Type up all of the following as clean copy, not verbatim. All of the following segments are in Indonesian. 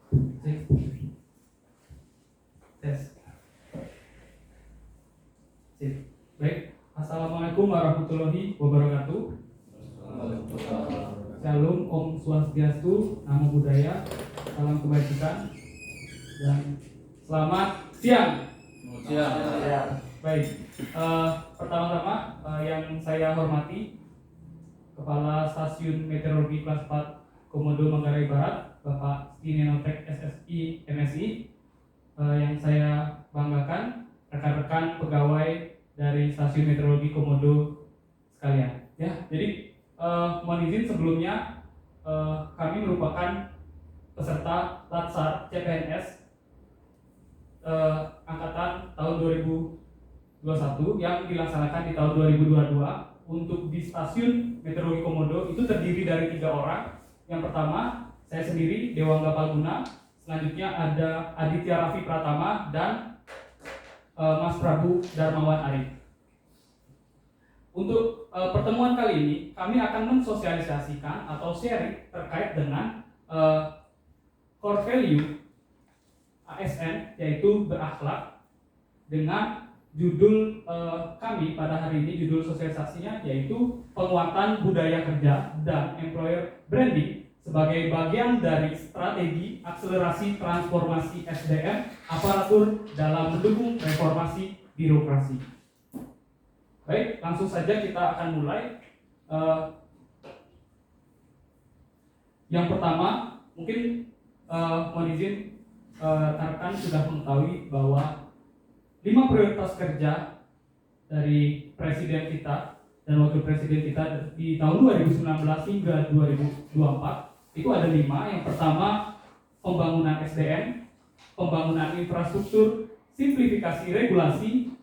Tes. Sip. Baik. Assalamualaikum warahmatullahi wabarakatuh. Shalom, Om Swastiastu, Namo Buddhaya, salam kebajikan, dan selamat siang. Baik. Pertama-tama yang saya hormati Kepala Stasiun Meteorologi Kelas 4 Komodo Manggarai Barat, Bapak Stinenotek SSI MSI. Yang saya banggakan rekan-rekan pegawai dari Stasiun Meteorologi Komodo sekalian. Ya, jadi mohon izin sebelumnya kami merupakan peserta Latsar CPNS angkatan tahun 2021 yang dilaksanakan di tahun 2022. Untuk di Stasiun Meteorologi Komodo itu terdiri dari 3 orang. Yang pertama, saya sendiri, Dewangga Palguna. Selanjutnya ada Aditya Raffi Pratama dan Mas Prabu Darmawan Arif. Untuk pertemuan kali ini, kami akan mensosialisasikan atau sharing terkait dengan core value ASN, yaitu berakhlak, dengan judul kami pada hari ini, judul sosialisasinya yaitu penguatan budaya kerja dan employer branding sebagai bagian dari strategi akselerasi transformasi SDM aparatur dalam mendukung reformasi birokrasi. Baik, langsung saja kita akan mulai. Yang pertama, mungkin mohon izin rekan-rekan sudah mengetahui bahwa 5 prioritas kerja dari Presiden kita dan Wakil Presiden kita di tahun 2019 hingga 2024 itu ada 5. Yang pertama, pembangunan SDM, pembangunan infrastruktur, simplifikasi regulasi,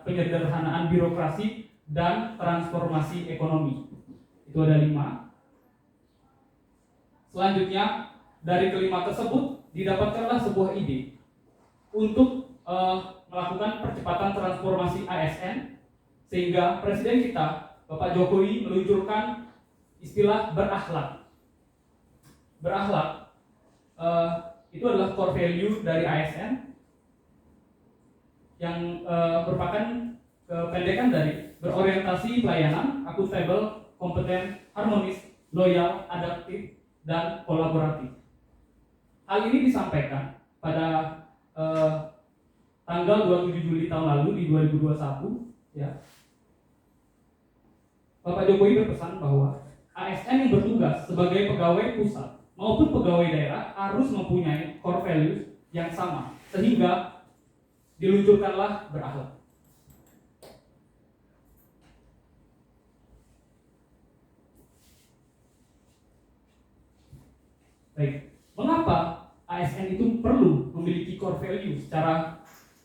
penyederhanaan birokrasi, dan transformasi ekonomi. Itu ada 5. Selanjutnya, dari kelima tersebut didapatkanlah sebuah ide untuk melakukan percepatan transformasi ASN, sehingga Presiden kita, Bapak Jokowi, meluncurkan istilah berakhlak. Berakhlak itu adalah core value dari ASN yang merupakan kependekan dari berorientasi pelayanan, akuntabel, kompeten, harmonis, loyal, adaptif, dan kolaboratif. Hal ini disampaikan pada tanggal 27 Juli tahun lalu di 2021, ya. Bapak Jokowi berpesan bahwa ASN yang bertugas sebagai pegawai pusat maupun pegawai daerah harus mempunyai core values yang sama, sehingga diluncurkanlah berakhlak. Baik, mengapa ASN itu perlu memiliki core value secara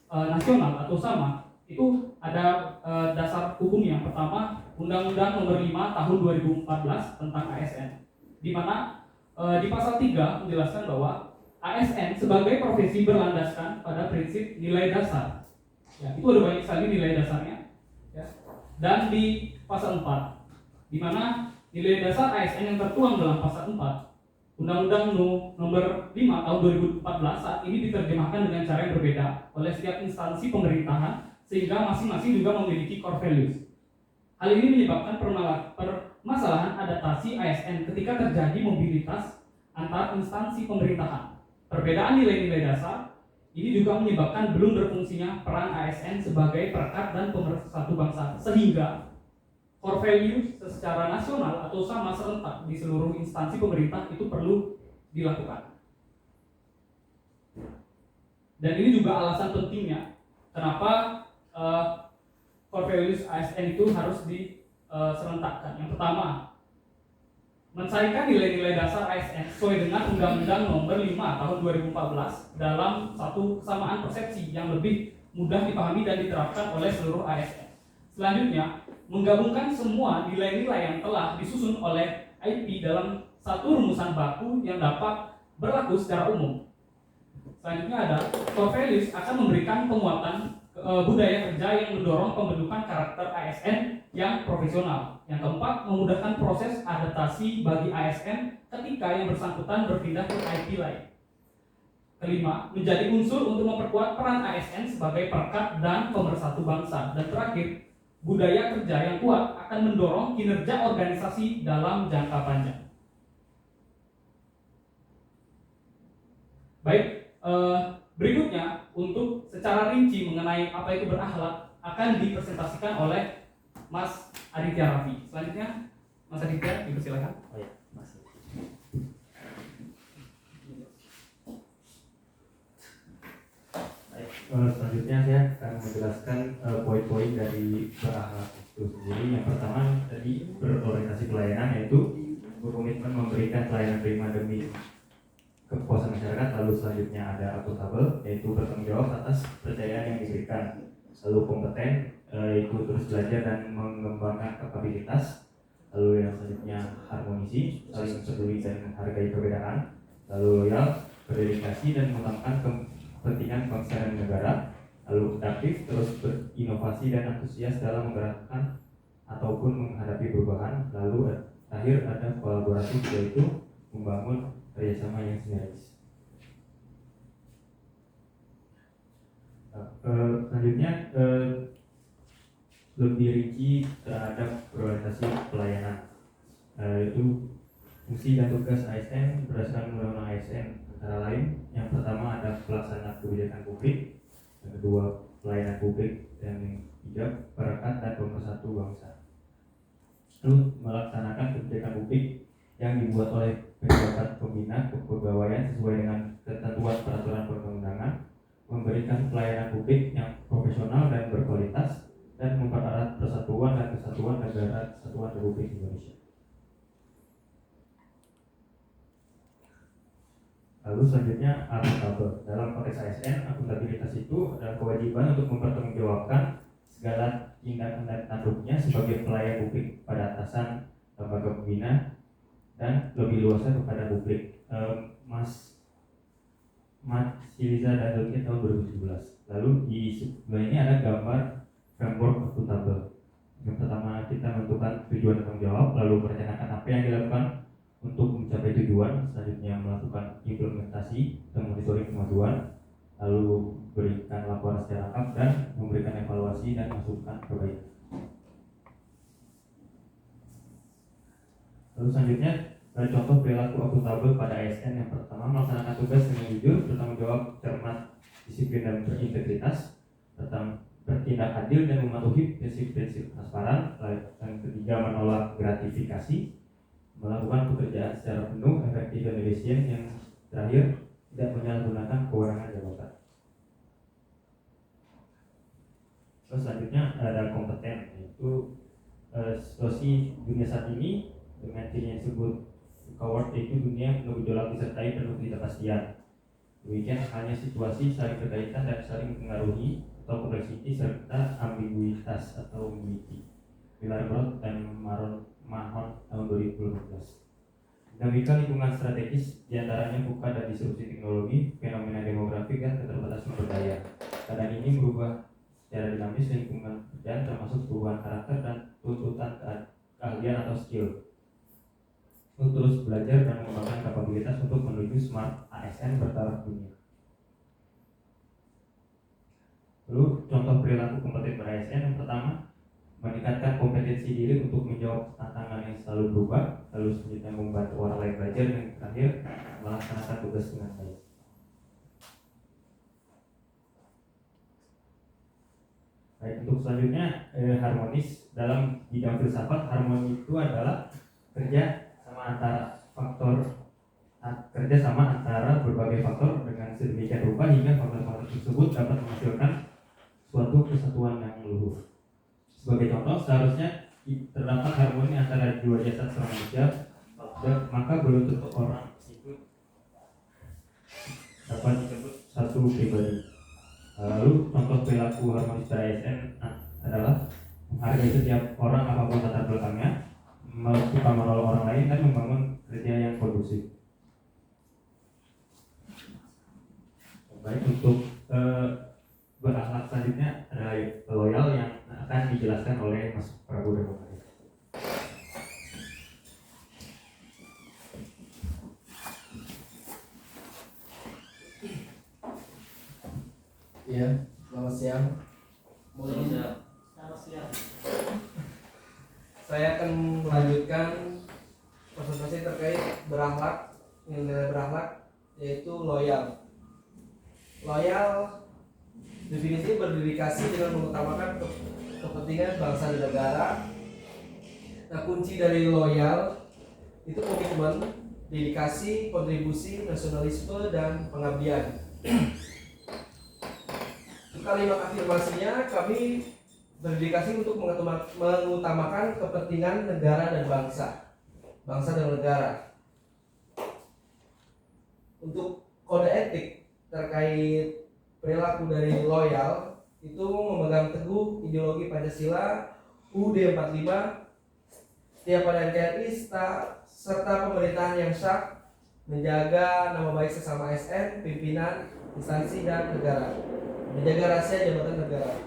nasional atau sama? Itu ada dasar hukum yang pertama, Undang-Undang Nomor 5 Tahun 2014 tentang ASN, di mana di pasal 3 menjelaskan bahwa ASN sebagai profesi berlandaskan pada prinsip nilai dasar. Ya, itu ada banyak sekali nilai dasarnya. Ya. Dan di pasal 4, di mana nilai dasar ASN yang tertuang dalam pasal 4 Undang-Undang Nomor 5 Tahun 2014 saat ini diterjemahkan dengan cara yang berbeda oleh setiap instansi pemerintahan, sehingga masing-masing juga memiliki core values. Hal ini menyebabkan permasalahan adaptasi ASN ketika terjadi mobilitas antar instansi pemerintahan. Perbedaan nilai-nilai dasar ini juga menyebabkan belum berfungsinya peran ASN sebagai perekat dan pemersatu bangsa, sehingga core values secara nasional atau sama serentak di seluruh instansi pemerintah itu perlu dilakukan. Dan ini juga alasan pentingnya kenapa core values ASN itu harus diserentakkan. Yang pertama, mencarikan nilai-nilai dasar ASN sesuai dengan Undang-Undang Nomor 5 Tahun 2014 dalam satu kesamaan persepsi yang lebih mudah dipahami dan diterapkan oleh seluruh ASN. Selanjutnya, menggabungkan semua nilai-nilai yang telah disusun oleh IP dalam satu rumusan baku yang dapat berlaku secara umum. Selanjutnya ada core values akan memberikan penguatan budaya kerja yang mendorong pembentukan karakter ASN yang profesional. Yang keempat, memudahkan proses adaptasi bagi ASN ketika yang bersangkutan berpindah ke IP lain. kelima, menjadi unsur untuk memperkuat peran ASN sebagai perekat dan pemersatu bangsa. Dan terakhir, budaya kerja yang kuat akan mendorong kinerja organisasi dalam jangka panjang. Baik, berikutnya untuk secara rinci mengenai apa itu berakhlak akan dipresentasikan oleh Mas Aditya Raffi. Selanjutnya, Mas Aditya, dipersilakan. Oh ya, Mas. Baik, selanjutnya saya akan menjelaskan poin-poin dari berakhlak itu sendiri. Yang pertama tadi berorientasi pelayanan, yaitu berkomitmen memberikan pelayanan prima demi kepuasan masyarakat. Lalu selanjutnya ada akuntabel, yaitu bertanggung jawab atas kepercayaan yang diberikan. Lalu kompeten, yaitu terus belajar dan mengembangkan kapabilitas. Lalu yang selanjutnya harmonisi, saling peduli dan menghargai perbedaan. Lalu loyal, berdedikasi dan mengutamakan kepentingan bangsa dan negara. Lalu adaptif, terus berinovasi dan antusias dalam menggerakkan ataupun menghadapi perubahan. Lalu terakhir ada kolaboratif, yaitu membangun kerjasama yang sinergis. Selanjutnya lebih rinci terhadap prioritasasi pelayanan, yaitu fungsi dan tugas ASN berdasarkan Undang-Undang ASN antara lain. Yang pertama ada pelaksanaan kebijakan publik, yang kedua pelayanan publik, dan yang ketiga perekat dan pemersatu bangsa. Lalu melaksanakan kebijakan publik yang dibuat oleh pejabat pembina kepegawaian sesuai dengan ketentuan peraturan perundang-undangan, memberikan pelayanan publik yang profesional dan berkualitas, dan mempererat persatuan dan kesatuan negara kesatuan Republik Indonesia. Lalu selanjutnya akuntabel. Dalam konteks ASN, akuntabilitas itu adalah kewajiban untuk mempertanggungjawabkan segala tindakan dan tanduknya sebagai pelayan publik pada atasan, lembaga pembina, dan lebih luasnya kepada publik. Mas Siliza dan Dulkit tahun 2017. Lalu di sebelah ini ada gambar framework akuntabel. Yang pertama kita menentukan tujuan tanggung jawab, lalu merencanakan apa yang dilakukan untuk mencapai tujuan. Selanjutnya melakukan implementasi dan monitoring kemajuan, lalu berikan laporan secara lengkap dan memberikan evaluasi dan masukan perbaikan. Lalu selanjutnya contoh perilaku akuntabel pada ASN. Yang pertama, melaksanakan tugas dengan jujur, bertanggung jawab, cermat, disiplin dan berintegritas, bertindak adil dan mematuhi prinsip-prinsip transparan. Yang ketiga, menolak gratifikasi, melakukan pekerjaan secara penuh, efektif dan efisien. Yang terakhir, tidak menyalahgunakan kewenangan jabatan. Terus selanjutnya ada kompeten, yaitu situasi dunia saat ini dengan ciri yang disebut coward, yaitu dunia bergejolak disertai penuh ketidakpastian. Demikian halnya situasi saling berkaitan dan saling mempengaruhi atau kompleksiti serta ambiguitas atau ambiguity. Millar dan Mahon tahun 2015. Dinamika lingkungan strategis diantaranya buka dan disrupsi teknologi, fenomena demografi dan keterbatasan sumber daya. Keadaan ini merubah secara dinamis lingkungan kerjaan, termasuk perubahan karakter dan tuntutan keahlian atau skill. Untuk terus belajar dan mengembangkan kapabilitas untuk menuju smart ASN bertaraf dunia. Lalu contoh perilaku kompeten ber-ASN. Yang pertama, meningkatkan kompetensi diri untuk menjawab tantangan yang selalu berubah. Lalu selanjutnya membantu orang lain belajar. Dan yang terakhir, melaksanakan tugas dengan baik. Baik, untuk selanjutnya harmonis. Dalam bidang filsafat, harmoni itu adalah kerja sama antara berbagai faktor dengan sedemikian rupa hingga faktor-faktor tersebut dapat menghasilkan suatu kesatuan yang luhur. Sebagai contoh, seharusnya terdapat harmoni antara jiwa jasad seorang manusia, maka belum tentu orang itu dapat disebut satu pribadi. Lalu contoh perilaku harmonis pada ASN adalah menghargai setiap orang apapun latar belakangnya, suka menolong orang lain, dan membangun kerja yang kondusif. Baik, untuk berakhlak selanjutnya adalah loyal yang akan dijelaskan oleh Mas Prabu dan Mas. Ya, selamat siang. Selamat siang. Saya akan melanjutkan presentasi terkait berakhlak, nilai berakhlak, yaitu loyal. Loyal definisi berdedikasi dengan mengutamakan kepentingan bangsa dan negara. Nah, kunci dari loyal itu komitmen, dedikasi, kontribusi, nasionalisme, dan pengabdian. Kalimat afirmasinya, kami berdedikasi untuk mengutamakan kepentingan negara dan bangsa dan negara. Untuk kode etik terkait perilaku dari loyal itu memegang teguh ideologi Pancasila UUD 45, setia pada NKRI serta pemerintahan yang sah, menjaga nama baik sesama ASN, pimpinan, instansi, dan negara, menjaga rahasia jabatan negara.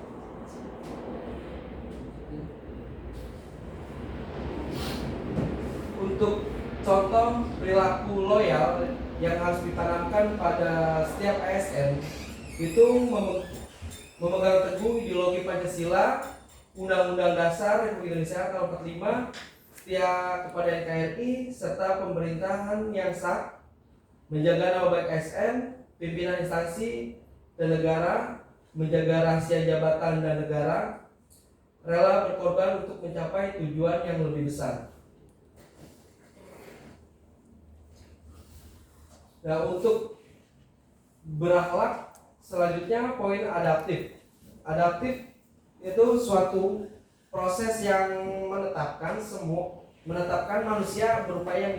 Untuk contoh perilaku loyal yang harus ditanamkan pada setiap ASN itu memegang teguh ideologi Pancasila, Undang-Undang Dasar Republik Indonesia tahun 45, setia kepada NKRI serta pemerintahan yang sah, menjaga nama baik ASN, pimpinan instansi dan negara, menjaga rahasia jabatan dan negara, rela berkorban untuk mencapai tujuan yang lebih besar. Nah, untuk berakhlak selanjutnya poin adaptif. Adaptif itu suatu proses yang menetapkan manusia berupaya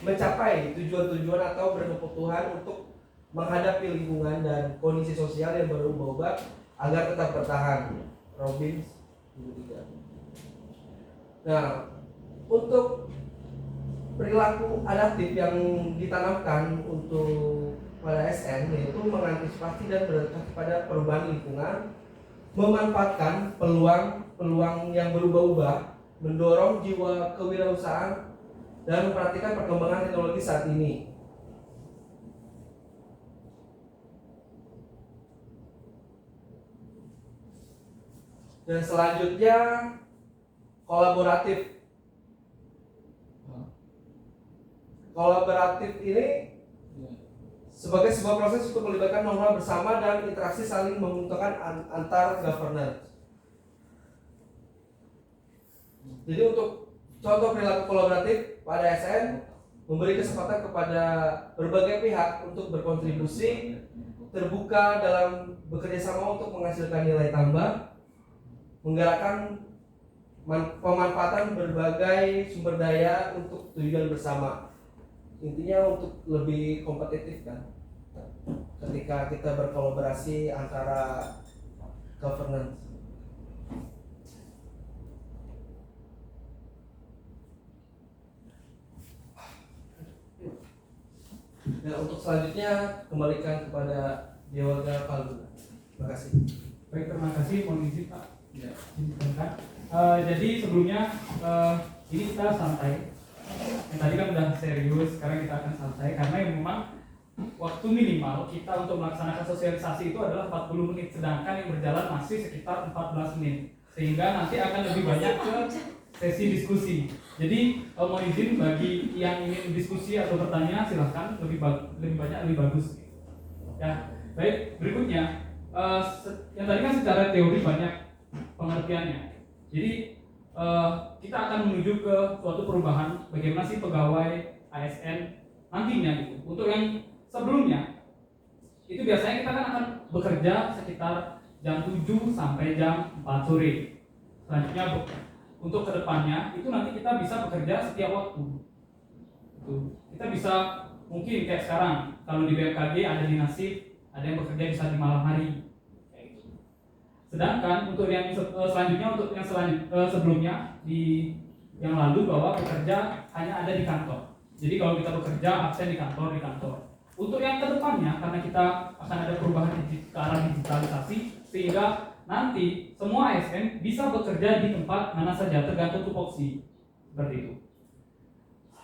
mencapai tujuan-tujuan atau berkebutuhan untuk menghadapi lingkungan dan kondisi sosial yang berubah-ubah agar tetap bertahan. Robbins 23. Nah, untuk perilaku adaptif yang ditanamkan untuk pada SN yaitu mengantisipasi dan beradaptasi pada perubahan lingkungan, memanfaatkan peluang yang berubah-ubah, mendorong jiwa kewirausahaan dan memperhatikan perkembangan teknologi saat ini. Dan selanjutnya kolaboratif. Kolaboratif ini sebagai sebuah proses untuk melibatkan norma bersama dan interaksi saling menguntungkan antar governance. Jadi untuk contoh perilaku kolaboratif pada SN memberi kesempatan kepada berbagai pihak untuk berkontribusi, terbuka dalam bekerja sama untuk menghasilkan nilai tambah, menggerakkan pemanfaatan berbagai sumber daya untuk tujuan bersama. Intinya untuk lebih kompetitif kan, ketika kita berkolaborasi antara governance. Nah, untuk selanjutnya kembalikan kepada Dewarga Palguna. Terima kasih. Baik, terima kasih. Mohon izin Pak. Ya. Jadi sebelumnya ini kita santai. Yang tadi kan udah serius, sekarang kita akan santai karena memang waktu minimal kita untuk melaksanakan sosialisasi itu adalah 40 menit, sedangkan yang berjalan masih sekitar 14 menit, sehingga nanti akan lebih banyak ke sesi diskusi. Jadi mohon izin bagi yang ingin diskusi atau bertanya silahkan, lebih banyak lebih bagus. Ya, baik, berikutnya yang tadi kan secara teori banyak pengertiannya. Jadi kita akan menuju ke suatu perubahan bagaimana sih pegawai ASN nantinya gitu. Untuk yang sebelumnya itu biasanya kita kan akan bekerja sekitar jam 7 sampai jam 4 sore. Selanjutnya untuk kedepannya itu nanti kita bisa bekerja setiap waktu. Gitu. Kita bisa mungkin kayak sekarang kalau di BMKG ada di nasib, ada yang bekerja bisa di malam hari. Sedangkan untuk yang selanjutnya, untuk yang sebelumnya di yang lalu bahwa bekerja hanya ada di kantor. Jadi kalau kita bekerja absen di kantor. Untuk yang kedepannya karena kita akan ada perubahan ke arah digitalisasi sehingga nanti semua ASN bisa bekerja di tempat mana saja tergantung tupoksi seperti itu.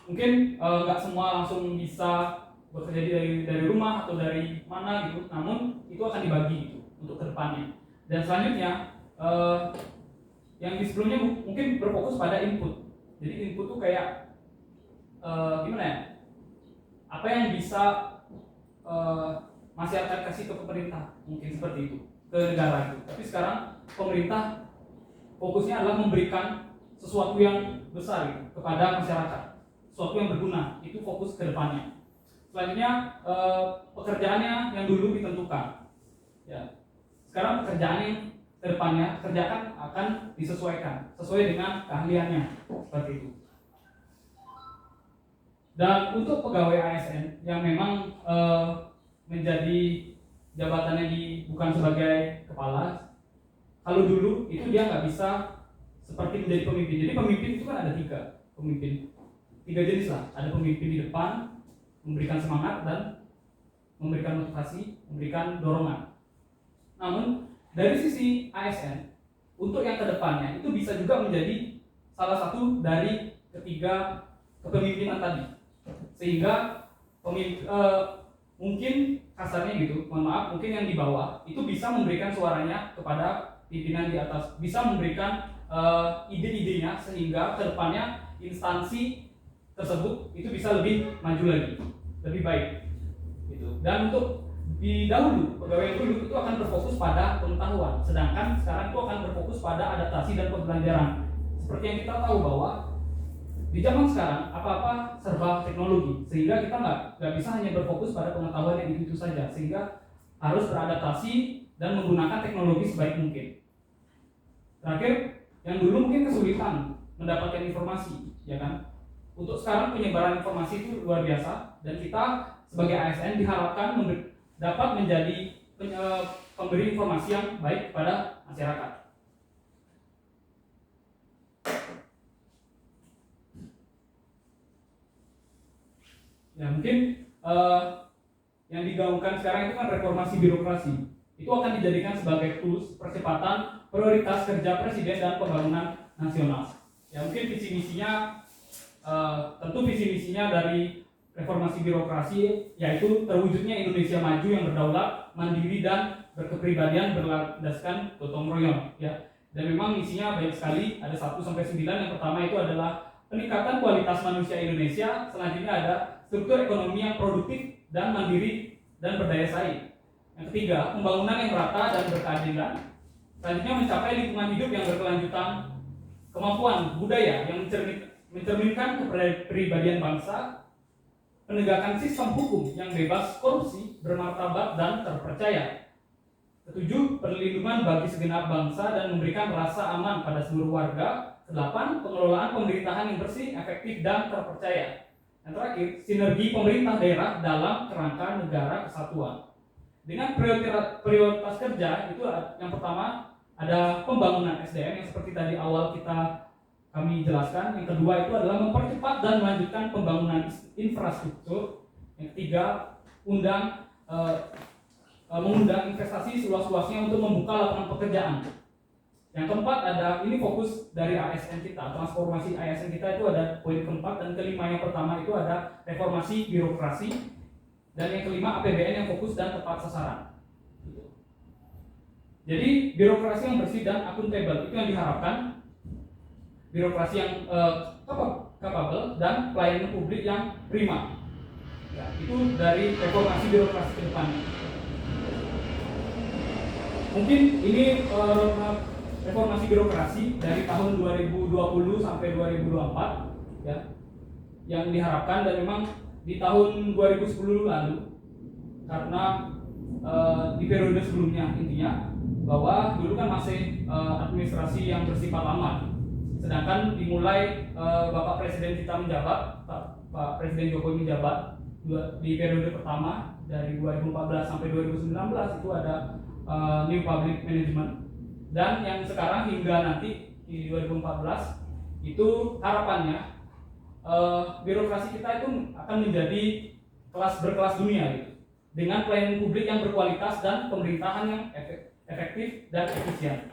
Mungkin nggak semua langsung bisa bekerja dari rumah atau dari mana gitu, namun itu akan dibagi gitu. untuk kedepannya. Dan selanjutnya yang di sebelumnya mungkin berfokus pada input. Jadi input tuh kayak gimana ya? Apa yang bisa masyarakat kasih ke pemerintah, mungkin seperti itu, ke negara itu. Tapi sekarang pemerintah fokusnya adalah memberikan sesuatu yang besar gitu, kepada masyarakat, sesuatu yang berguna. Itu fokus ke depannya. Selanjutnya pekerjaannya yang dulu ditentukan. Ya. Sekarang pekerjaan yang kedepannya kerjakan akan disesuaikan sesuai dengan keahliannya, seperti itu. Dan untuk pegawai ASN yang memang menjadi jabatannya bukan sebagai kepala, kalau dulu itu dia nggak bisa seperti menjadi pemimpin. Jadi pemimpin itu kan ada tiga jenis lah. Ada pemimpin di depan, memberikan semangat dan memberikan motivasi, memberikan dorongan. Namun dari sisi ASN, untuk yang kedepannya itu bisa juga menjadi salah satu dari ketiga kepemimpinan tadi, sehingga mungkin kasarnya gitu, mohon maaf, mungkin yang di bawah itu bisa memberikan suaranya kepada pimpinan di atas, bisa memberikan ide-idenya sehingga kedepannya instansi tersebut itu bisa lebih maju lagi, lebih baik. Gitu. Dan untuk di dahulu, pegawai yang dulu itu akan berfokus pada pengetahuan, sedangkan sekarang itu akan berfokus pada adaptasi dan pembelajaran. Seperti yang kita tahu bahwa di zaman sekarang apa-apa serba teknologi, sehingga kita nggak bisa hanya berfokus pada pengetahuan yang itu saja, sehingga harus beradaptasi dan menggunakan teknologi sebaik mungkin. Terakhir, yang dulu mungkin kesulitan mendapatkan informasi, ya kan? Untuk sekarang penyebaran informasi itu luar biasa, dan kita sebagai ASN diharapkan dapat menjadi pemberi informasi yang baik kepada masyarakat. Ya mungkin yang digaungkan sekarang itu kan reformasi birokrasi. Itu akan dijadikan sebagai tools percepatan prioritas kerja presiden dan pembangunan nasional. Ya mungkin visi misinya tentu visi misinya dari reformasi birokrasi yaitu terwujudnya Indonesia maju yang berdaulat, mandiri dan berkepribadian berlandaskan gotong royong. Ya. Dan memang misinya banyak sekali, ada 1 sampai 9. Yang pertama itu adalah peningkatan kualitas manusia Indonesia. Selanjutnya ada struktur ekonomi yang produktif dan mandiri dan berdaya saing. Yang ketiga, pembangunan yang merata dan berkeadilan. Selanjutnya mencapai lingkungan hidup yang berkelanjutan, kemampuan budaya yang mencerminkan kepribadian bangsa, penegakan sistem hukum yang bebas korupsi, bermartabat dan terpercaya. Ketujuh, perlindungan bagi segenap bangsa dan memberikan rasa aman pada seluruh warga. Kedelapan, pengelolaan pemerintahan yang bersih, efektif dan terpercaya. Yang terakhir, sinergi pemerintah daerah dalam kerangka negara kesatuan. Dengan prioritas kerja itu yang pertama ada pembangunan SDM yang seperti tadi awal kami jelaskan. Yang kedua itu adalah mempercepat dan melanjutkan pembangunan infrastruktur. Yang ketiga, mengundang investasi seluas-luasnya untuk membuka lapangan pekerjaan. Yang keempat ada, ini fokus dari ASN kita, transformasi ASN kita itu ada poin keempat dan kelima. Yang pertama itu ada reformasi birokrasi, dan yang kelima APBN yang fokus dan tepat sasaran. Jadi birokrasi yang bersih dan akuntabel itu yang diharapkan. Birokrasi yang capable dan pelayanan publik yang prima. Ya, itu dari reformasi birokrasi ke depan. Mungkin ini reformasi birokrasi dari tahun 2020 sampai 2024 ya, yang diharapkan. Dan memang di tahun 2010 lalu, karena di periode sebelumnya intinya bahwa dulu kan masih administrasi yang bersifat lama. Sedangkan dimulai Bapak Presiden kita menjabat, Pak Presiden Jokowi menjabat di periode pertama dari 2014 sampai 2019 itu ada New Public Management, dan yang sekarang hingga nanti di 2014 itu harapannya birokrasi kita itu akan menjadi berkelas dunia gitu, dengan pelayanan publik yang berkualitas dan pemerintahan yang efektif dan efisien.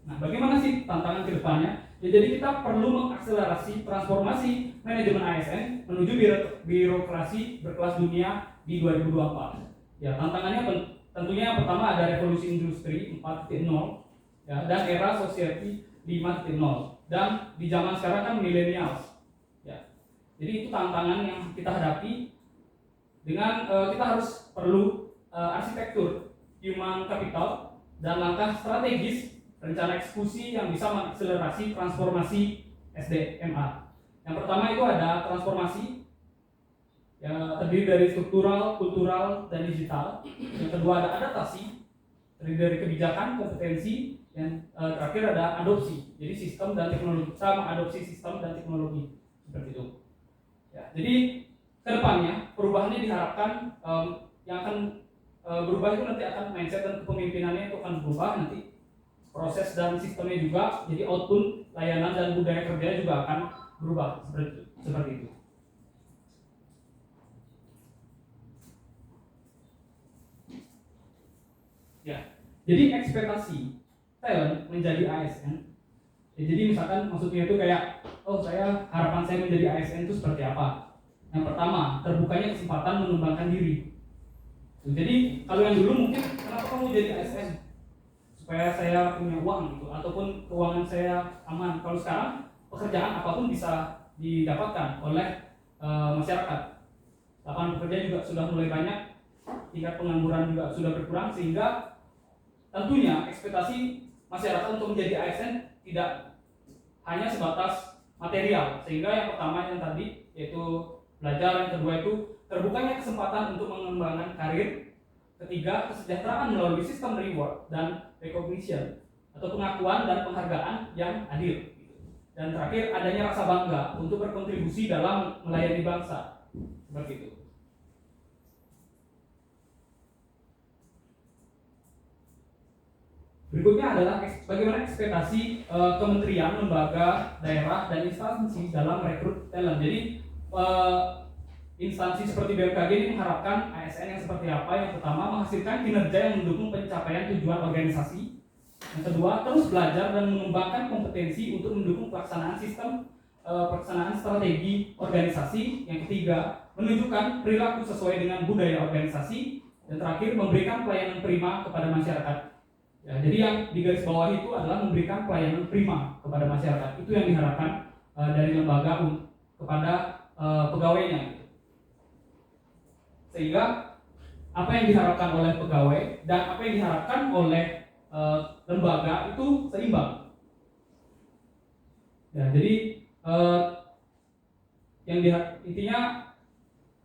Nah, bagaimana sih tantangan ke depannya? Ya, jadi kita perlu mengakselerasi transformasi manajemen ASN menuju birokrasi berkelas dunia di 2024. Ya, tantangannya tentunya yang pertama ada revolusi industri 4.0 ya, dan era society 5.0, dan di zaman sekarang kan millennials. Ya. Jadi itu tantangan yang kita hadapi dengan kita harus perlu arsitektur human capital dan langkah strategis rencana eksekusi yang bisa mengakselerasi transformasi SDMA. Yang pertama itu ada transformasi ya, terdiri dari struktural, kultural, dan digital. Yang kedua ada adaptasi, terdiri dari kebijakan, kompetensi, dan terakhir ada adopsi. Jadi sistem dan teknologi, kita mengadopsi sistem dan teknologi seperti itu. Ya, jadi kedepannya perubahannya diharapkan yang akan berubah itu nanti akan mindset dan kepemimpinannya itu akan berubah nanti. Proses dan sistemnya juga, jadi output, layanan, dan budaya kerja juga akan berubah seperti itu. Ya, jadi ekspektasi talent menjadi ASN. Ya, jadi misalkan maksudnya itu kayak, oh harapan saya menjadi ASN itu seperti apa? Yang pertama, terbukanya kesempatan mengembangkan diri. Jadi kalau yang dulu mungkin kenapa kamu jadi ASN? Supaya saya punya uang gitu, ataupun keuangan saya aman. Kalau sekarang pekerjaan apapun bisa didapatkan oleh masyarakat. Lapangan pekerjaan juga sudah mulai banyak, tingkat pengangguran juga sudah berkurang, sehingga tentunya ekspektasi masyarakat untuk menjadi ASN tidak hanya sebatas material. Sehingga yang pertama yang tadi yaitu belajar, yang kedua itu terbukanya kesempatan untuk mengembangkan karir, ketiga kesejahteraan melalui sistem reward dan recognition atau pengakuan dan penghargaan yang adil, dan terakhir adanya rasa bangga untuk berkontribusi dalam melayani bangsa seperti itu. Berikutnya adalah bagaimana ekspektasi kementerian, lembaga, daerah, dan instansi dalam rekrut talent. Jadi instansi seperti BMKG ini mengharapkan ASN yang seperti apa? Yang pertama, menghasilkan kinerja yang mendukung pencapaian tujuan organisasi. Yang kedua, terus belajar dan mengembangkan kompetensi untuk mendukung pelaksanaan pelaksanaan strategi organisasi. Yang ketiga, menunjukkan perilaku sesuai dengan budaya organisasi. Dan terakhir, memberikan pelayanan prima kepada masyarakat. Ya, jadi yang di garis bawah itu adalah memberikan pelayanan prima kepada masyarakat. Itu yang diharapkan dari lembaga kepada pegawainya. Sehingga apa yang diharapkan oleh pegawai dan apa yang diharapkan oleh lembaga itu seimbang. Ya, jadi intinya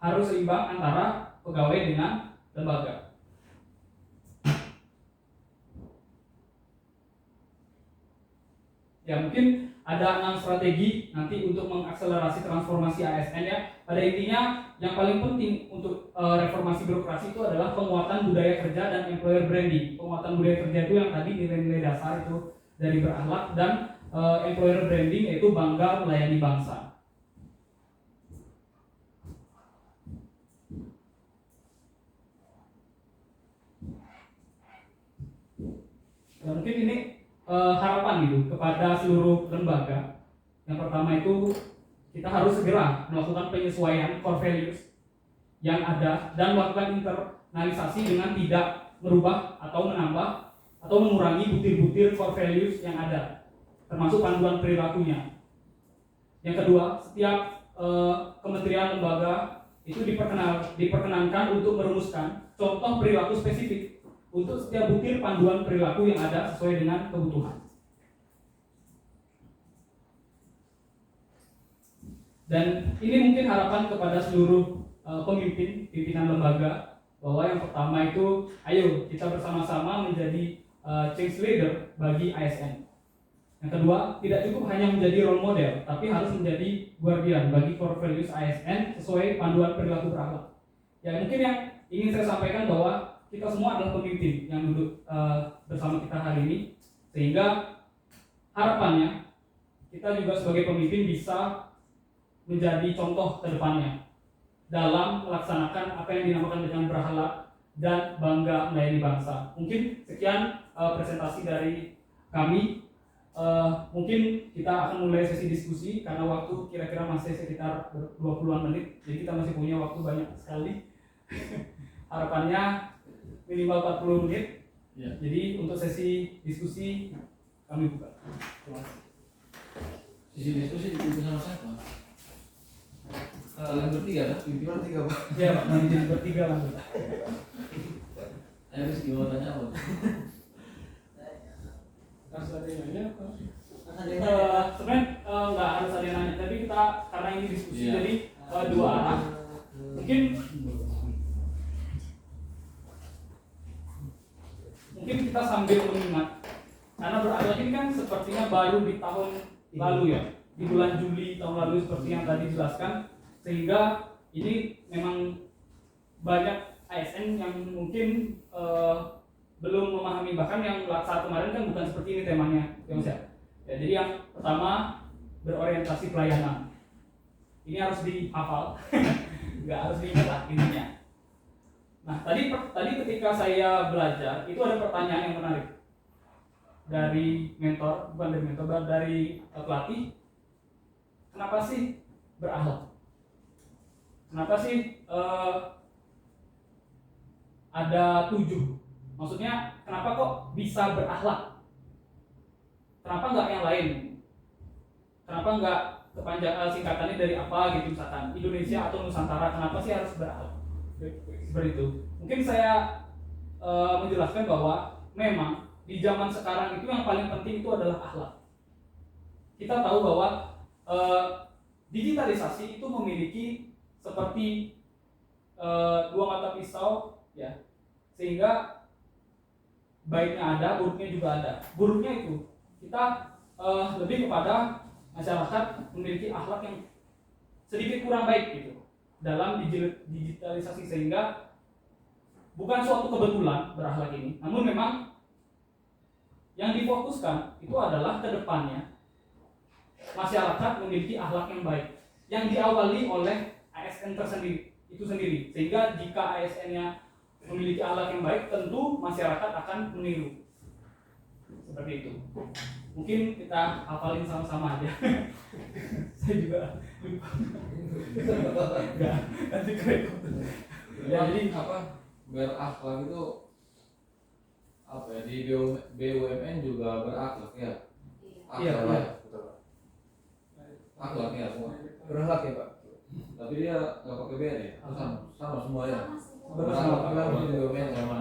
harus seimbang antara pegawai dengan lembaga. Ya, mungkin ada 6 strategi nanti untuk mengakselerasi transformasi ASN ya. Pada intinya yang paling penting untuk reformasi birokrasi itu adalah penguatan budaya kerja dan employer branding. Penguatan budaya kerja itu yang tadi nilai-nilai dasar itu dari berakhlak, dan employer branding yaitu bangga melayani bangsa. Ya, mungkin ini harapan gitu kepada seluruh lembaga. Yang pertama itu kita harus segera melakukan penyesuaian core values yang ada dan melakukan internalisasi dengan tidak merubah atau menambah atau mengurangi butir-butir core values yang ada, termasuk panduan perilakunya. Yang kedua, setiap kementerian lembaga itu diperkenankan untuk merumuskan contoh perilaku spesifik untuk setiap butir panduan perilaku yang ada sesuai dengan kebutuhan. Dan ini mungkin harapan kepada seluruh pimpinan lembaga, bahwa yang pertama itu ayo kita bersama-sama menjadi change leader bagi ASN. Yang kedua, tidak cukup hanya menjadi role model, tapi harus menjadi guardian bagi core values ASN sesuai panduan perilaku berakhlak. Ya, mungkin yang ingin saya sampaikan bahwa kita semua adalah pemimpin yang duduk bersama kita hari ini, sehingga harapannya kita juga sebagai pemimpin bisa menjadi contoh ke depannya dalam melaksanakan apa yang dinamakan dengan berakhlak dan bangga melayani bangsa. Mungkin sekian presentasi dari kami. mungkin kita akan mulai sesi diskusi karena waktu kira-kira masih sekitar 20-an menit, jadi kita masih punya waktu banyak sekali. Harapannya minimal 40 menit. Ya. Jadi untuk sesi diskusi kami buka. Terima kasih. Sisi diskusi dipimpin sama siapa? Kalian bertiga kan? Pimpinan 3 Pak. Ya Pak, nanti jadi bertiga langsung. Ayo Rizky mau tanya apa? Harus ada yang nanya apa? Sebenarnya nggak harus ada yang nanya, tapi kita karena ini diskusi Iya. jadi dua arah. Mungkin kita sambil mengingat karena berakhlak ini kan sepertinya baru di tahun lalu ya, di bulan Juli tahun lalu seperti yang tadi dijelaskan, sehingga ini memang banyak ASN yang mungkin belum memahami, bahkan yang saat kemarin kan bukan seperti ini temanya ya Mas ya. Ya, jadi yang pertama berorientasi pelayanan, ini harus dihafal, nggak harus diingat intinya. Nah tadi ketika saya belajar itu ada pertanyaan yang menarik dari mentor, bukan dari mentor, dari pelatih. Kenapa sih berakhlak? Kenapa sih ada 7? Maksudnya kenapa kok bisa berakhlak? Kenapa nggak yang lain? Kenapa nggak kepanjangan singkatannya dari apa gitu, misalkan Indonesia atau Nusantara? Kenapa sih harus berakhlak? Seperti itu. Mungkin saya menjelaskan bahwa memang di zaman sekarang itu yang paling penting itu adalah akhlak. Kita tahu bahwa digitalisasi itu memiliki seperti dua mata pisau ya, sehingga baiknya ada, buruknya juga ada. Buruknya itu kita lebih kepada masyarakat memiliki akhlak yang sedikit kurang baik gitu dalam digitalisasi, sehingga bukan suatu kebetulan berakhlak ini, namun memang yang difokuskan itu adalah kedepannya masyarakat memiliki akhlak yang baik yang diawali oleh ASN itu sendiri, sehingga jika ASN-nya memiliki akhlak yang baik, tentu masyarakat akan meniru. Seperti itu. Mungkin kita hafalin sama-sama aja. Saya juga lupa. Enggak, nanti kerekod. Ya, jadi apa berakhlak itu apa ya, di BUMN juga berakhlak ya? Iya, Akhlak iya. ya? Akhlak ya semua. Berakhlak ya Pak. Tapi dia nggak pakai BR ya? Sama semua ya? Berakhlak. Berakhlak di BUMN sama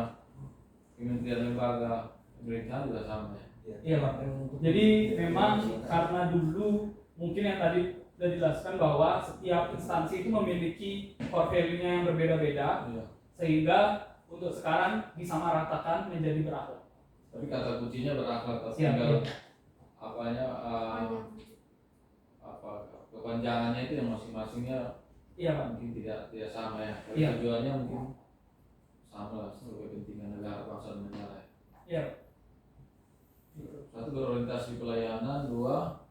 Kementerian Lembaga Pemerintahan juga sama ya? Iya Pak. Jadi memang karena dulu mungkin yang tadi sudah dijelaskan bahwa setiap instansi itu memiliki core value-nya yang berbeda-beda, Iya. sehingga untuk sekarang disamaratakan menjadi berakhlak. Tapi kata kuncinya berakhlak, tapi Siap. tinggal apanya apa kepanjangannya itu yang masing-masingnya Iya Pak. mungkin tidak sama ya. Tapi Iya. tujuannya mungkin sama lah, sebagai kepentingan negara, bangsa dan negara. Iya. Satu, berorientasi pelayanan. Dua,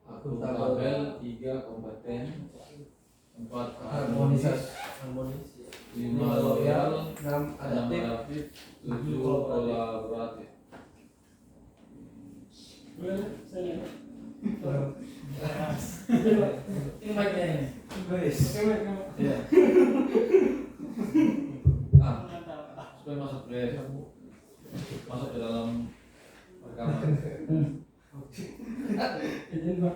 akuntabel. Tiga, kompeten. Empat, harmonis. Lima, loyal. 6 Enam, adaptif. adaptif. Tujuh, kolaboratif. Ini baiknya ini. Guys. Iya. Supaya masuk ke dalam rekaman. Izin Pak,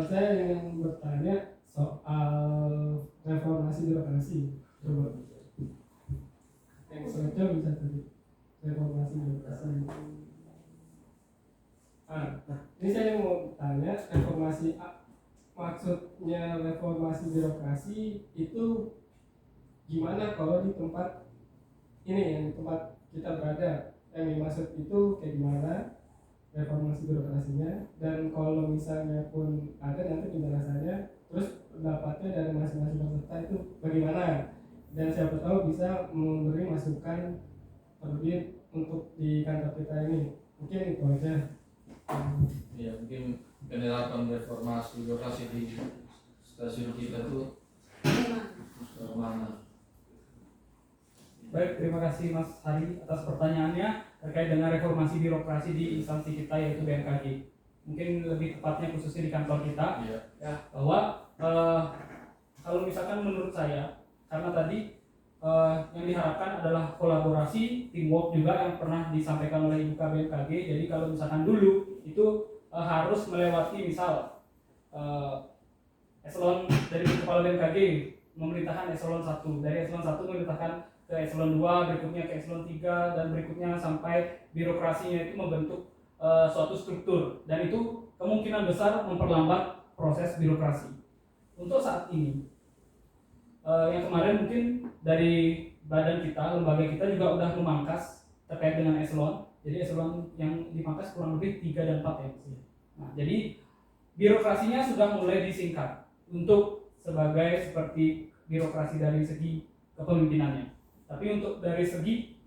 saya ingin bertanya soal reformasi birokrasi. Coba yang semacam bisa tadi reformasi birokrasi. Ini saya mau tanya maksudnya reformasi birokrasi itu gimana kalau di tempat ini, yang di tempat kita berada, yang dimaksud itu kayak gimana reformasi birokrasinya, dan kalau misalnya pun ada nanti penjelasannya, terus pendapatnya dari masing-masing peserta itu bagaimana, dan siapa tahu bisa memberi masukan terlebih untuk di kantor kita ini. Mungkin itu aja. Ya, mungkin penerapan reformasi birokrasi di stasiun kita tuh mana? Baik, terima kasih Mas Hari atas pertanyaannya. terkait dengan reformasi birokrasi di instansi kita yaitu BMKG. Mungkin lebih tepatnya khususnya di kantor kita, Iya. bahwa kalau misalkan menurut saya, karena tadi yang diharapkan adalah kolaborasi, teamwork juga yang pernah disampaikan oleh Ibu BMKG. Jadi kalau misalkan dulu itu harus melewati misal eselon dari kepala BMKG memerintahkan eselon 1, dari eselon 1 memerintahkan ke eselon 2, berikutnya ke eselon 3, dan berikutnya sampai birokrasinya itu membentuk suatu struktur, dan itu kemungkinan besar memperlambat proses birokrasi. Untuk saat ini yang kemarin mungkin dari badan kita, lembaga kita juga udah memangkas terkait dengan eselon. Jadi eselon yang dimangkas kurang lebih 3 dan 4 ya. Nah, jadi birokrasinya sudah mulai disingkat untuk sebagai seperti birokrasi dari segi kepemimpinannya. Tapi untuk dari segi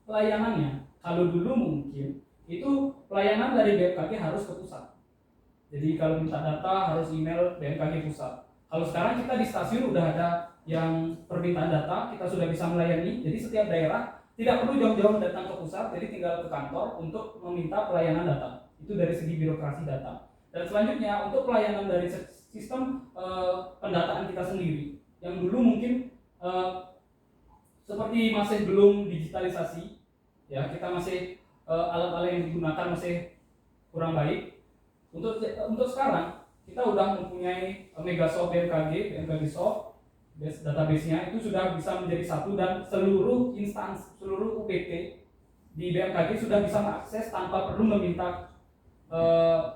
pelayanannya, kalau dulu mungkin itu pelayanan dari BMKG harus ke pusat. Jadi kalau minta data harus email BMKG pusat. Kalau sekarang kita di stasiun udah ada yang permintaan data, kita sudah bisa melayani. Jadi setiap daerah tidak perlu jauh-jauh datang ke pusat, jadi tinggal ke kantor untuk meminta pelayanan data. Itu dari segi birokrasi data. Dan selanjutnya untuk pelayanan dari sistem pendataan kita sendiri, yang dulu mungkin seperti masih belum digitalisasi, ya kita masih alat-alat yang digunakan masih kurang baik. Untuk sekarang kita udah mempunyai Megasoft BMKG Soft, database-nya itu sudah bisa menjadi satu, dan seluruh instansi, seluruh UPT di BMKG sudah bisa mengakses tanpa perlu meminta,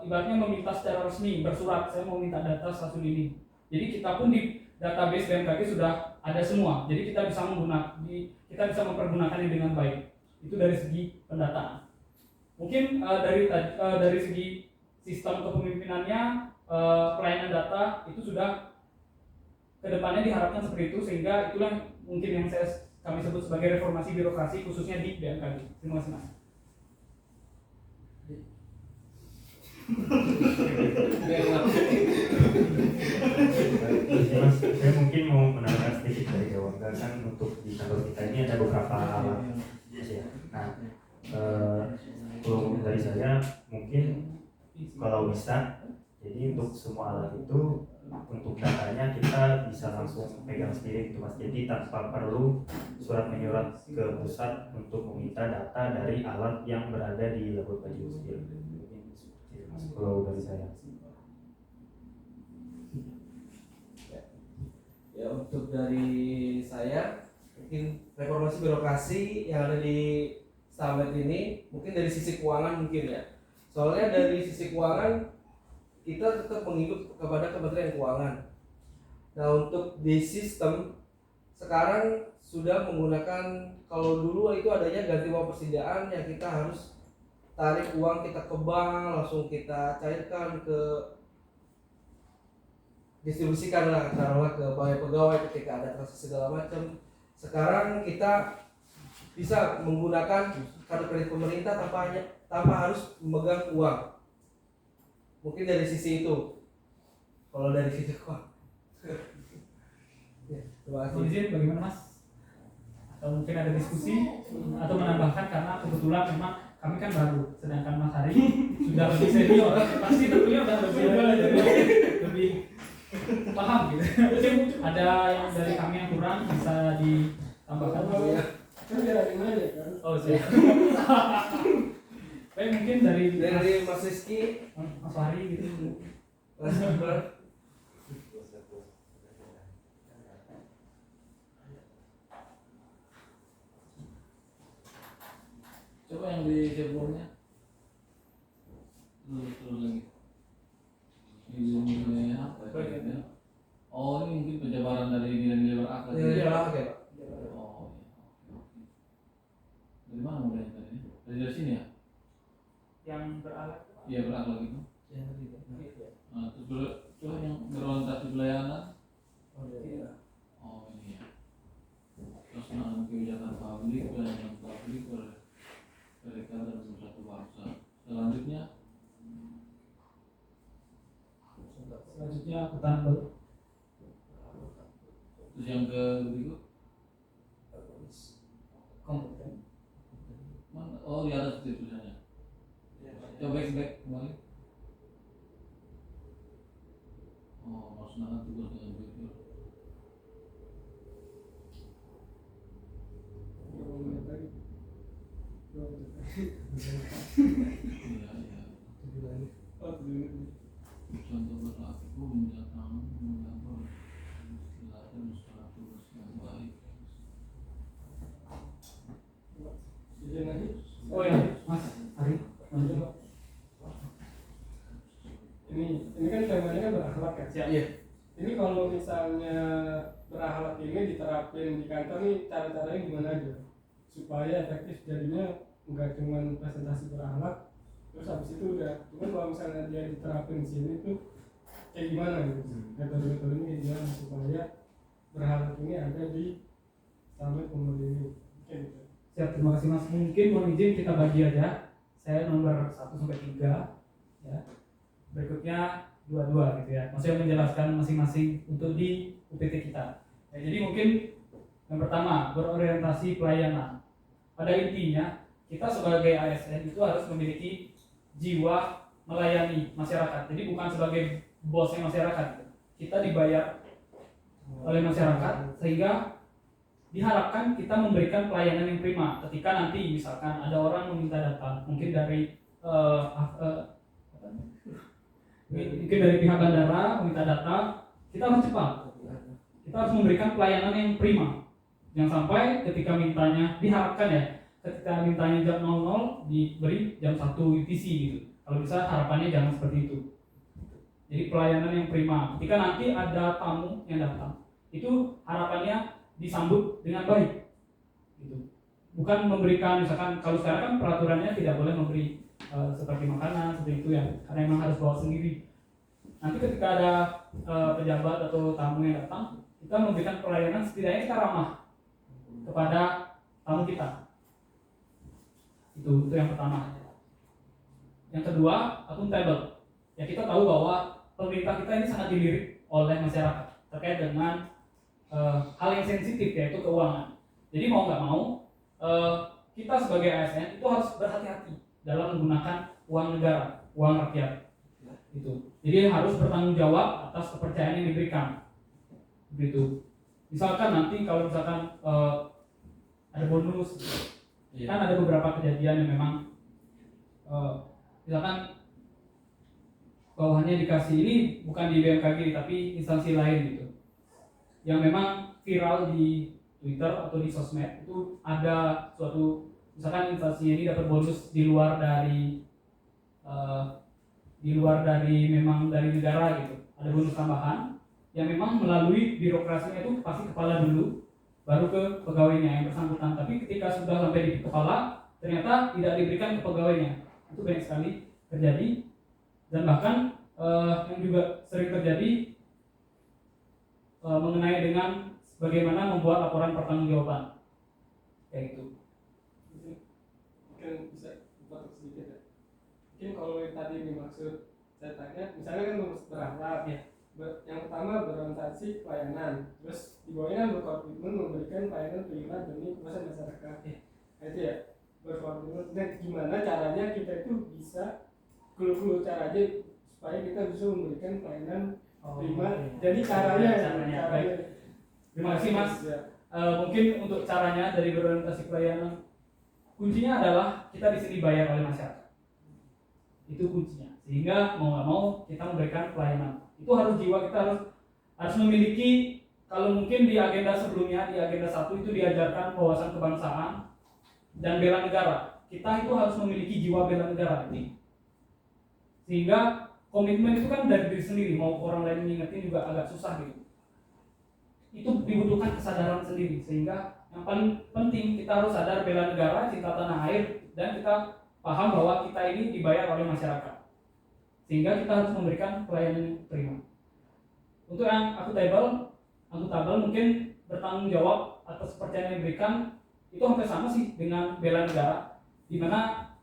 ibaratnya meminta secara resmi bersurat, saya mau minta data stasiun ini. Jadi kita pun di database BMKG sudah ada semua. Jadi kita bisa mempergunakannya dengan baik. Itu dari segi pendataan. Mungkin dari segi sistem kepemimpinannya, pelayanan data itu sudah kedepannya diharapkan seperti itu, sehingga itulah mungkin yang kami sebut sebagai reformasi birokrasi khususnya di BMKG. Terima kasih Mas. Mas, saya mungkin mau menambahkan sedikit dari Jawa. Kan untuk di kantor kita ini ada beberapa alat. Ya. Nah, kalau dari saya mungkin kalau bisa, jadi untuk semua alat itu, untuk datanya kita bisa langsung pegang sendiri gitu Mas. Jadi tanpa perlu surat menyurat ke pusat untuk meminta data dari alat yang berada di laboratorium sendiri. Mas, kalau dari saya. Ya, untuk dari saya mungkin reformasi birokrasi yang ada di Stamford ini mungkin dari sisi keuangan mungkin ya. Soalnya dari sisi keuangan kita tetap mengikut kepada Kementerian Keuangan. Nah, untuk di sistem sekarang sudah menggunakan, kalau dulu itu adanya ganti uang persediaan yang kita harus tarik uang kita ke bank, langsung kita cairkan ke distribusikan lah taruhlah ke pegawai ketika ada transaksi segala macam. Sekarang kita bisa menggunakan kartu kredit pemerintah tanpa harus memegang uang. Mungkin dari sisi itu. Kalau dari sisi uang. Ya, terima kasih. Izin bagaimana Mas? Atau mungkin ada diskusi atau menambahkan, karena kebetulan memang kami kan baru, sedangkan Mas Hari sudah lebih senior, pasti tentunya udah lebih paham gitu. Mungkin ada yang dari kami yang kurang bisa ditambahkan. Kan dari mana kan? Oh siap. Baik, mungkin dari Mas Rizky, Mas Hari gitu. Mas Iqbal. Coba yang di sebelumnya. Terus lagi. Ini apa ya? Oh, ini mungkin penjabaran dari nilai-nilai berakhlak. Iya, oke. Oh, iya. Dari mana mulainya tadi? Dari sini ya? Yang beralat. Iya, berakhlak itu. Nah, terus yang berorientasi pelayanan. Oh, ini ya. Terus kebijakan publik, pelayanan publik mereka dan satu bangsa. Selanjutnya akuntabel. terus yang ke berikut Kompeten. Oh di atas itu tulisannya. Coba back kembali. Oh, melaksanakan tugas dengan jujur. Iya iya. Contoh berlaku mendatang mendapat istilahnya secara tugas yang baik. Oh ya, Mas Ari. Ini kan temanya kan berakhlak ya. Siap. Iya. Ini kalau misalnya berakhlak ini diterapin di kantor nih, cara-caranya gimana aja supaya efektif, jadinya nggak cuma presentasi berakhlak terus habis itu udah. Cuman kalau misalnya dia diterapin di sini tuh kayak gimana gitu, metode-metodenya kayak gimana supaya berakhlak ini ada di summit umur ini, kayak gitu. Siap, terima kasih Mas. Mungkin mohon izin kita bagi aja. Saya nomor 1 sampai 3 ya. Berikutnya 2 gitu ya. Maksudnya menjelaskan masing-masing untuk di UPT kita. Ya, jadi mungkin yang pertama berorientasi pelayanan. Pada intinya kita sebagai ASN itu harus memiliki jiwa melayani masyarakat. Jadi bukan sebagai bosnya masyarakat. Kita dibayar oleh masyarakat sehingga diharapkan kita memberikan pelayanan yang prima. Ketika nanti misalkan ada orang meminta data, mungkin dari pihak bandara meminta data, kita harus cepat. Kita harus memberikan pelayanan yang prima. Jangan sampai ketika mintanya, diharapkan ya, ketika mintanya jam 00 diberi jam 1 UTC gitu. Kalau bisa harapannya jangan seperti itu. Jadi pelayanan yang prima. Ketika nanti ada tamu yang datang, itu harapannya disambut dengan baik. Gitu. Bukan memberikan, misalkan kalau sekarang kan peraturannya tidak boleh memberi seperti makanan seperti itu ya, karena memang harus bawa sendiri. Nanti ketika ada pejabat atau tamu yang datang, kita memberikan pelayanan setidaknya kita ramah kepada tamu kita. Itu yang pertama. Yang kedua, akuntabel. Ya kita tahu bahwa pemerintah kita ini sangat dilirik oleh masyarakat terkait dengan hal yang sensitif, yaitu keuangan. Jadi mau nggak mau kita sebagai ASN itu harus berhati-hati dalam menggunakan uang negara, uang rakyat. Itu. Jadi harus bertanggung jawab atas kepercayaan yang diberikan. Begitu. Misalkan nanti kalau misalkan ada bonus, kan ada beberapa kejadian yang memang misalkan bawahannya dikasih, ini bukan di BMKG tapi instansi lain gitu, yang memang viral di Twitter atau di sosmed, itu ada suatu misalkan instansi ini dapat bonus di luar dari memang dari negara gitu, ada bonus tambahan yang memang melalui birokrasinya itu pasti kepala dulu baru ke pegawainya yang bersangkutan. Tapi ketika sudah sampai di kepala ternyata tidak diberikan ke pegawainya. Itu banyak sekali terjadi, dan bahkan yang juga sering terjadi mengenai dengan bagaimana membuat laporan pertanggungjawaban kayak gitu. Mungkin bisa potong sedikit ya. Mungkin kalau yang tadi dimaksud saya tanya, misalnya kan berakhlak ya. Yang pertama berorientasi pelayanan, terus di bawahnya kan berkomitmen memberikan pelayanan prima demi kepuasan masyarakat. Nah, itu ya berkomitmen. Dan gimana caranya kita itu bisa clue caranya supaya kita bisa memberikan pelayanan prima. Jadi caranya. Baik. Terima kasih Mas. Ya. Mungkin untuk caranya dari berorientasi pelayanan, kuncinya adalah kita di sini dibayar oleh masyarakat. Itu kuncinya. Sehingga mau nggak mau kita memberikan pelayanan. Itu harus jiwa, kita harus memiliki. Kalau mungkin di agenda sebelumnya, di agenda 1 itu diajarkan wawasan kebangsaan dan bela negara. Kita itu harus memiliki jiwa bela negara ini. Sehingga komitmen itu kan dari diri sendiri, mau orang lain mengingetin juga agak susah gitu. Itu dibutuhkan kesadaran sendiri, sehingga yang paling penting kita harus sadar bela negara, cinta tanah air, dan kita paham bahwa kita ini dibayar oleh masyarakat, sehingga kita harus memberikan pelayanan yang prima. Untuk yang akuntabel mungkin bertanggung jawab atas kepercayaan yang diberikan, itu hampir sama sih dengan bela negara, di mana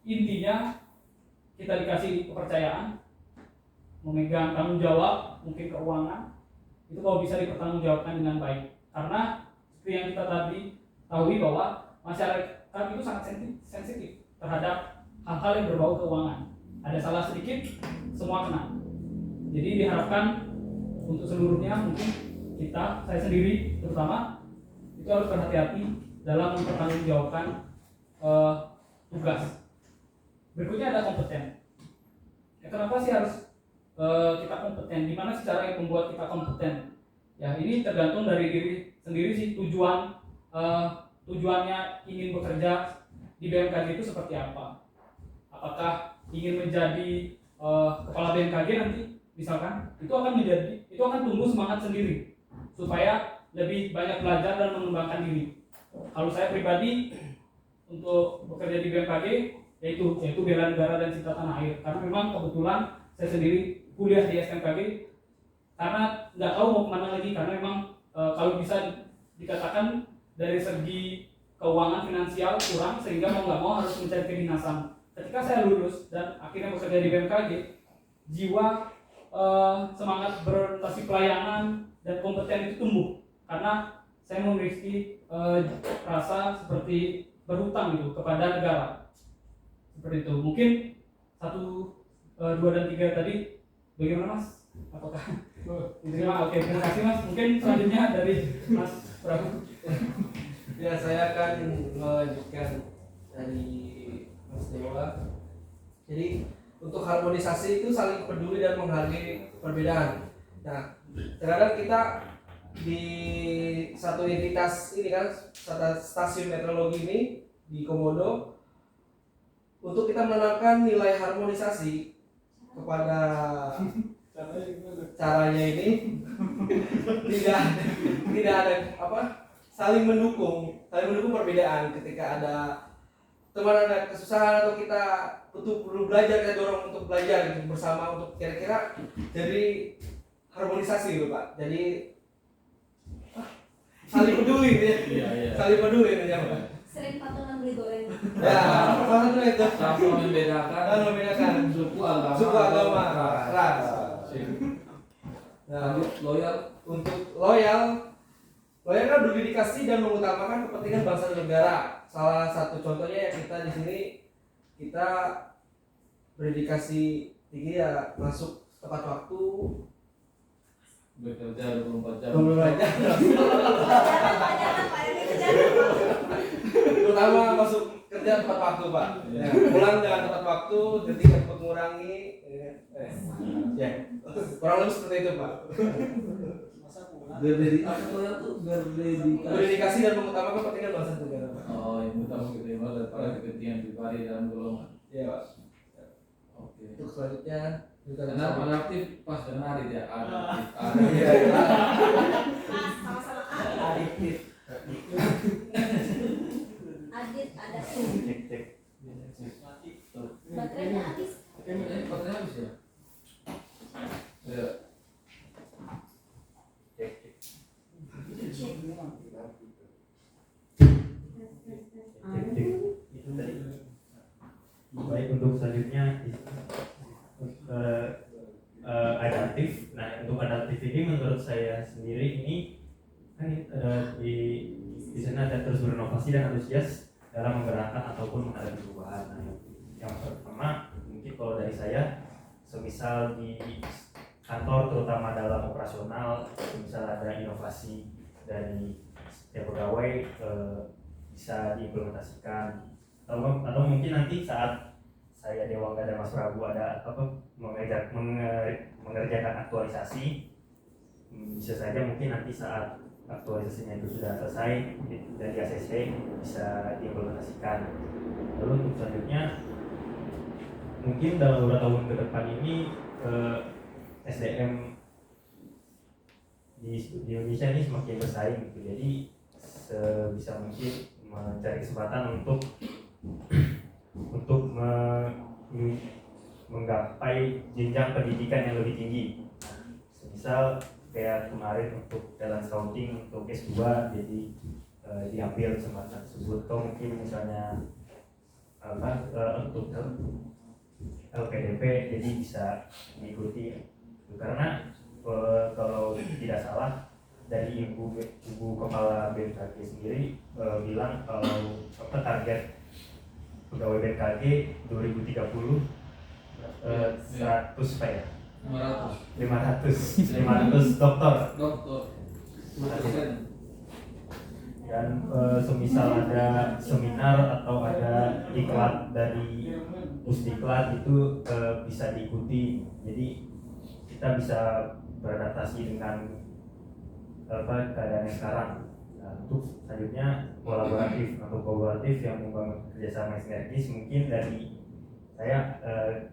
intinya kita dikasih kepercayaan memegang tanggung jawab, mungkin keuangan itu kalau bisa dipertanggungjawabkan dengan baik. Karena seperti yang kita tadi tahu bahwa masyarakat itu sangat sensitif terhadap hal-hal yang berbau keuangan. Ada salah sedikit, semua kena. Jadi diharapkan untuk seluruhnya mungkin saya sendiri terutama itu harus berhati-hati dalam mempertanggungjawabkan tugas. Berikutnya ada kompeten. Kenapa sih harus kita kompeten? Gimana sih cara yang membuat kita kompeten? Ya ini tergantung dari diri sendiri sih, tujuannya ingin bekerja di BMKG itu seperti apa? Apakah ingin menjadi kepala BMKG nanti misalkan, itu akan tumbuh semangat sendiri supaya lebih banyak belajar dan mengembangkan diri. Kalau saya pribadi untuk bekerja di BMKG yaitu bela negara dan cinta tanah air, karena memang kebetulan saya sendiri kuliah di SMKG karena nggak tahu mau kemana lagi, karena memang kalau bisa dikatakan dari segi keuangan finansial kurang, sehingga mau nggak mau harus mencari kedinasan. Ketika saya lulus dan akhirnya bekerja di BMKG, jiwa semangat berorientasi pelayanan dan kompeten itu tumbuh karena saya memiliki rasa seperti berhutang gitu kepada negara. Seperti itu. Mungkin 1, 2 dan 3 tadi bagaimana Mas? Apakah diterima? Oke, terima kasih Mas. Mungkin selanjutnya dari Mas Prabu. Ya, saya akan melanjutkan dari Mas Dewa. Jadi untuk harmonisasi itu saling peduli dan menghargai perbedaan. Nah, terkadang kita di satu entitas ini kan, stasiun meteorologi ini di Komodo, untuk kita menanamkan nilai harmonisasi kepada caranya ini tidak ada saling mendukung perbedaan. Ketika ada teman ada kesusahan atau kita perlu belajar, kita dorong untuk belajar gitu, bersama untuk kira-kira jadi harmonisasi gitu Pak. Jadi saling peduli gitu ya. Iya. Saling peduli gitu ya Pak. Sering patungan beli goreng. Ya, salah satu itu. Tanpa membedakan suku agama, ras. Nah, loyal. untuk loyal kan berdedikasi dan mengutamakan kepentingan bangsa dan negara. Salah satu contohnya ya kita di sini, kita berdedikasi tinggi ya, masuk tepat waktu, Bekerja 24 jam. terutama masuk kerja tepat waktu Pak. Ya. Pulang dengan tepat waktu, jadi dapat mengurangi. Ya, kurang lebih seperti itu Pak. Berdedikasi dan mengutamakan kepentingan bangsa dan negara Pak. Oh, yang utama diterima daripada kepentingan pribadi dalam golongan. Iya Pak. Oke. Untuk selanjutnya kita Karena pada aktif pas dan hari ya ada. Iya. Sama-sama Adiktif. Adit ada Cek. baterainya habis. Baterai habis ya? Ya. Cek. Itu tadi. Baik, untuk selanjutnya adaptif. Nah, untuk adaptif ini menurut saya sendiri ini kan di sana ada terus berinovasi dan antusias dalam menggerakkan ataupun menghadapi perubahan. Nah, yang pertama mungkin kalau dari saya, semisal di kantor terutama dalam operasional, misal ada inovasi dari setiap pegawai bisa diimplementasikan, atau mungkin nanti saat saya Dewangga dan Mas Prabu ada mengerjakan aktualisasi, bisa saja mungkin nanti saat aktualisasinya itu sudah selesai dari ACC bisa diimplementasikan. Lalu untuk selanjutnya mungkin dalam beberapa tahun ke depan ini SDM di Indonesia ini semakin bersaing gitu. Jadi sebisa mungkin mencari kesempatan untuk menggapai jenjang pendidikan yang lebih tinggi. Misal kayak kemarin untuk talent scouting untuk S2, jadi diambil kesempatan tersebut, atau mungkin misalnya untuk LPDP jadi bisa diikuti. Karena kalau tidak salah dari ibu kepala BMKG sendiri bilang kalau target pegawai BMKG 2030 100 pak ya 500 dokter dokter 10%. dan semisal ada seminar atau ada iklan dari Pusdiklat itu bisa diikuti, jadi kita bisa beradaptasi dengan keadaan yang sekarang. Nah, untuk selanjutnya kolaboratif yang membangun kerjasama yang sinergis, mungkin dari saya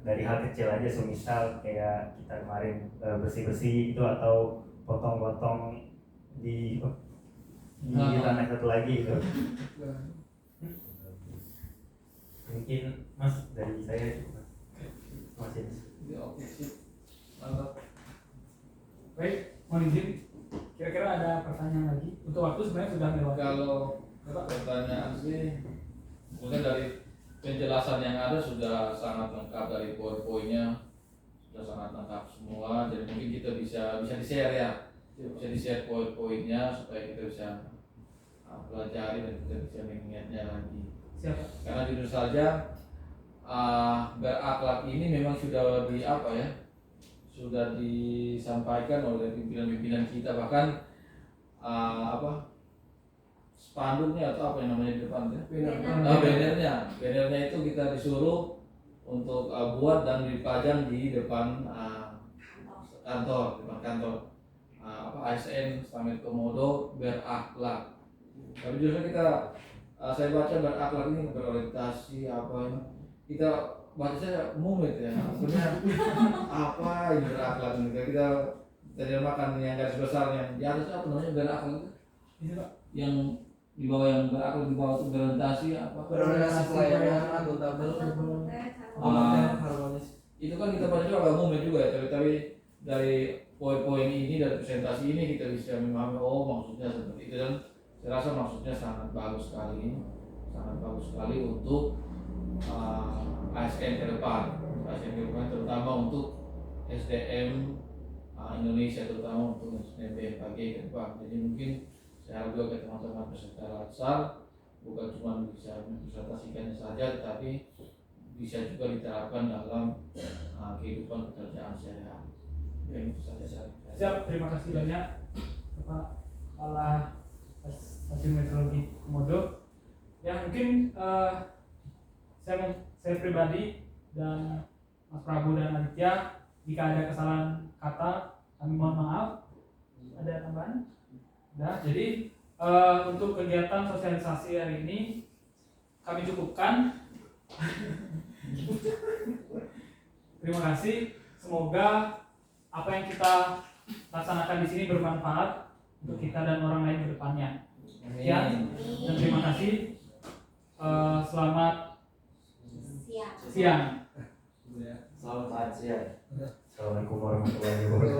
dari hal kecil aja, semisal kayak kita kemarin bersih-bersih itu atau potong-potong di tanah satu lagi gitu. Mungkin Mas dari saya cukup Mas. Ya, oke sip. Mantap. Baik, mohon izin. Kira-kira ada pertanyaan lagi? Untuk waktu sebenarnya sudah lewat. Kalau pertanyaan sih mungkin dari penjelasan yang ada sudah sangat lengkap, dari poin-poinnya sudah sangat lengkap semua, jadi mungkin kita bisa di-share ya, bisa di-share poin-poinnya supaya kita bisa pelajari dan kita bisa mengingatnya lagi. Siapa? Karena jujur saja berakhlak ini memang sudah sudah disampaikan oleh pimpinan-pimpinan kita, bahkan spanduknya atau apa yang namanya di depan ya? Bannernya itu kita disuruh untuk buat dan dipajang di depan kantor ASN Stamet Komodo berakhlak. Tapi justru saya baca berakhlak ini berorientasi kita baca saya mumit ya, sebenarnya apa ini berakhlak ini, kita terjemahkan yang garis besar yang di atas apa namanya berakhlak itu yang di bawah, yang berakhlak di bawah itu berorientasi berorientasi pelayanan, akuntabel, harmonis. Itu kan kita baca juga agak mumit juga ya, tapi dari poin-poin ini, dari presentasi ini kita bisa memahami maksudnya seperti itu, dan saya rasa maksudnya sangat bagus sekali untuk ASN ke depan terutama untuk SDM Indonesia, terutama untuk SDM BMKG ke depan. Jadi mungkin saya harap juga ke teman-teman peserta latsar bukan cuma bisa mempresentasikannya saja, tetapi bisa juga diterapkan dalam kehidupan pekerjaan sehari-hari. Ya, itu saja saya. Siap, terima kasih banyak Bapak Kepala Stasiun Meteorologi Komodo. Ya mungkin saya pribadi dan Mas Prabu dan Aditya, jika ada kesalahan kata kami mohon maaf. Ada tambahan? Nah, jadi untuk kegiatan sosialisasi hari ini kami cukupkan. Terima kasih. Semoga apa yang kita laksanakan di sini bermanfaat untuk kita dan orang lain ke depannya. Sekian dan terima kasih. Selamat siang. Selamat siang. Assalamualaikum warahmatullahi wabarakatuh.